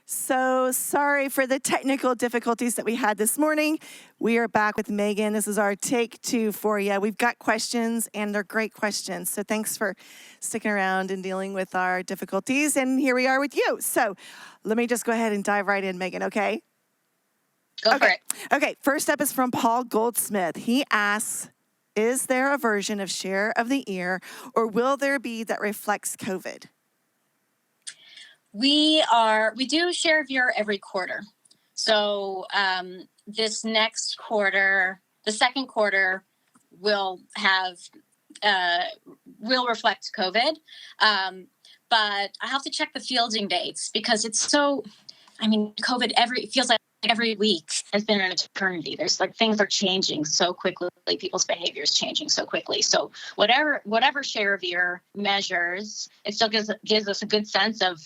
So sorry for the technical difficulties that we had this morning. We are back with Megan. This is our take two for you. We've got questions, and they're great questions. So thanks for sticking around and dealing with our difficulties. And here we are with you. So let me just go ahead and dive right in, Megan, okay? Go for it. Okay, first up is from Paul Goldsmith. He asks, is there a version of Share of the Year, or will there be that reflects COVID? We do Share of Year every quarter. So this next quarter, the second quarter, will reflect COVID. But I have to check the fielding dates because it's so, COVID it feels like every week has been an eternity. There's things are changing so quickly. People's behavior is changing so quickly. So whatever Share of Year measures, it still gives us a good sense of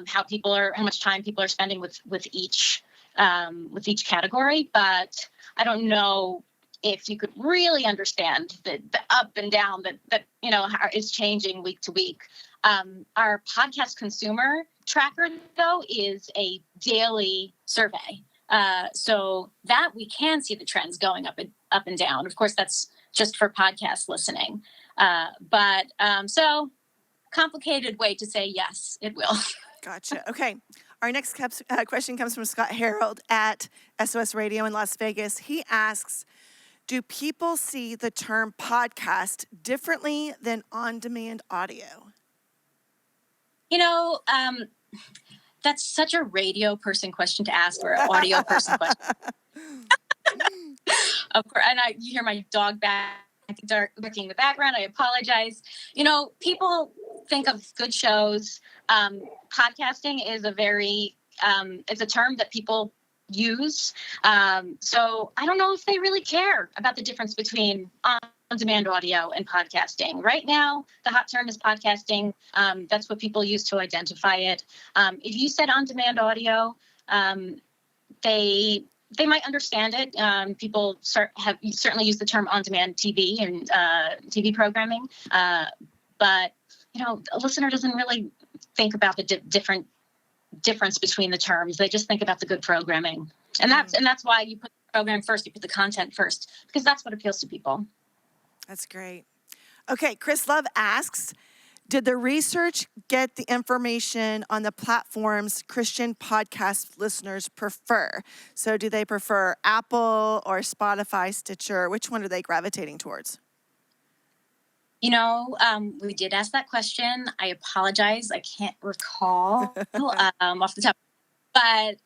how much time people are spending with each category. But I don't know if you could really understand the up and down that is changing week to week. Our podcast consumer tracker, though, is a daily survey. So that we can see the trends going up and down. Of course, that's just for podcast listening. So complicated way to say yes, it will. Gotcha. Okay. Our next question comes from Scott Harold at SOS Radio in Las Vegas. He asks, do people see the term podcast differently than on-demand audio? That's such a radio person question to ask or an audio person question. Of course, and you hear my dog barking in the background. I apologize. People think of good shows. Podcasting is it's a term that people use. So I don't know if they really care about the difference between on-demand audio and podcasting. Right now, the hot term is podcasting. That's what people use to identify it. If you said on-demand audio, they might understand it. People certainly use the term on-demand TV and TV programming. But a listener doesn't really think about the difference between the terms. They just think about the good programming. And that's why you put the program first, you put the content first, because that's what appeals to people. That's great. Okay, Chris Love asks, did the research get the information on the platforms Christian podcast listeners prefer? So do they prefer Apple or Spotify, Stitcher? Which one are they gravitating towards? We did ask that question. I apologize. I can't recall off the top. But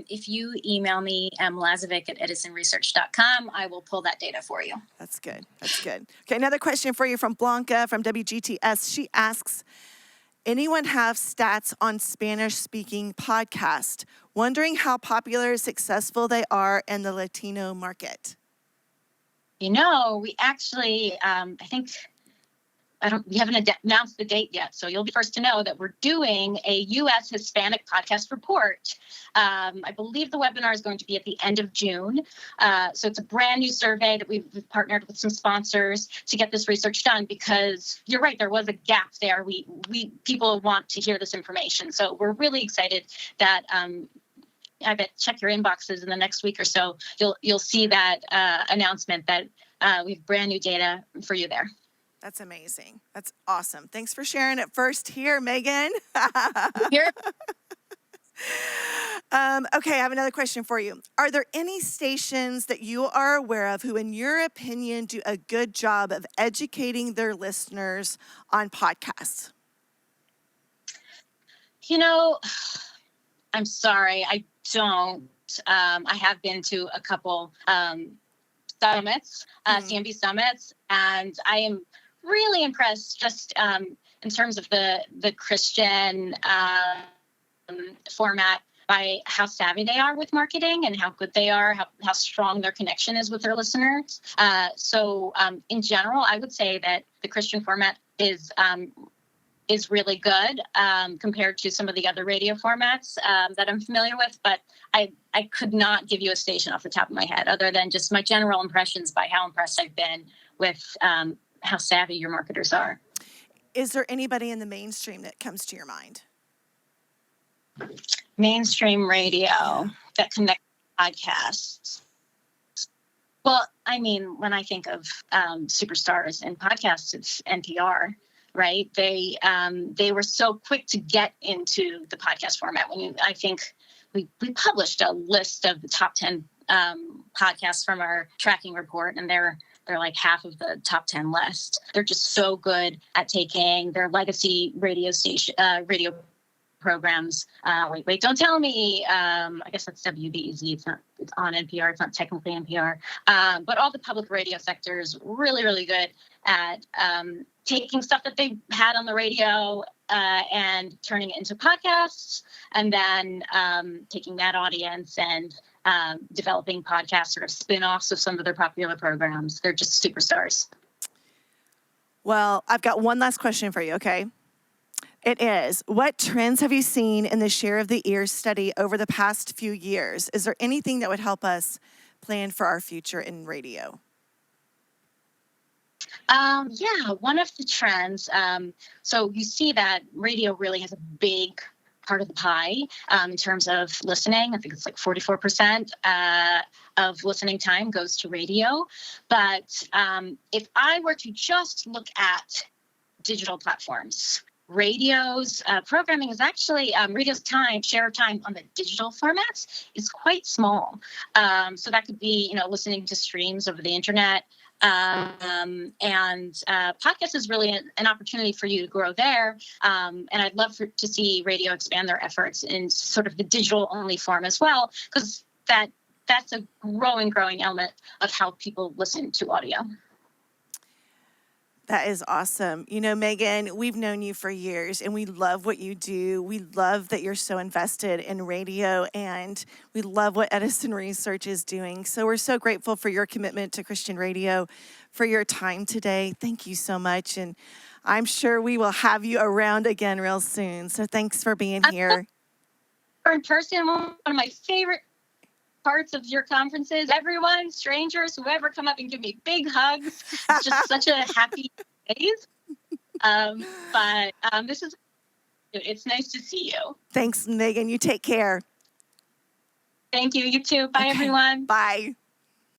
if you email me, Lazovick at edisonresearch.com, I will pull that data for you. That's good. Okay, another question for you from Blanca from WGTS. She asks, anyone have stats on Spanish-speaking podcast? Wondering how popular and successful they are in the Latino market. We actually, we haven't announced the date yet, so you'll be first to know that we're doing a U.S. Hispanic podcast report. I believe the webinar is going to be at the end of June. So it's a brand new survey that we've partnered with some sponsors to get this research done, because you're right, there was a gap there. People want to hear this information. So we're really excited that I bet check your inboxes in the next week or so. You'll see that announcement that we have brand new data for you there. That's amazing. That's awesome. Thanks for sharing it first here, Megan. Here. Okay, I have another question for you. Are there any stations that you are aware of who, in your opinion, do a good job of educating their listeners on podcasts? I'm sorry, I don't. I have been to a couple summits, CMB summits, and I am really impressed just in terms of the Christian format by how savvy they are with marketing and how good they are, how strong their connection is with their listeners. So in general, I would say that the Christian format is really good compared to some of the other radio formats that I'm familiar with. But I could not give you a station off the top of my head other than just my general impressions by how impressed I've been with how savvy your marketers are. Is there anybody in the mainstream that comes to your mind? Mainstream radio that connects podcasts. Well, I mean, when I think of superstars in podcasts, it's NPR, right? They were so quick to get into the podcast format. I think we published a list of the top 10 podcasts from our tracking report, and they're like half of the top 10 list. They're just so good at taking their legacy radio programs. Wait, don't tell me. I guess that's WBEZ. It's on NPR. It's not technically NPR. But all the public radio sectors really, really good at taking stuff that they had on the radio and turning it into podcasts, and then taking that audience and developing podcast sort of spin-offs of some of their popular programs. They're just superstars. Well, I've got one last question for you, okay? It is, what trends have you seen in the share of the ear study over the past few years? Is there anything that would help us plan for our future in radio? Yeah, one of the trends. So you see that radio really has a big part of the pie in terms of listening. I think it's like 44% of listening time goes to radio. But if I were to just look at digital platforms, radio's programming is actually radio's share of time on the digital formats is quite small. So that could be, listening to streams over the internet. And podcast is really an opportunity for you to grow there. And I'd love to see radio expand their efforts in sort of the digital only form as well, because that's a growing element of how people listen to audio. That is awesome. Megan, we've known you for years and we love what you do. We love that you're so invested in radio, and we love what Edison Research is doing. So we're so grateful for your commitment to Christian radio, for your time today. Thank you so much. And I'm sure we will have you around again real soon. So thanks for being here. In person, one of my favorite parts of your conferences, everyone, strangers, whoever, come up and give me big hugs. It's just such a happy days. But it's nice to see you. Thanks, Megan. You take care. Thank you. You too. Bye, everyone. Bye.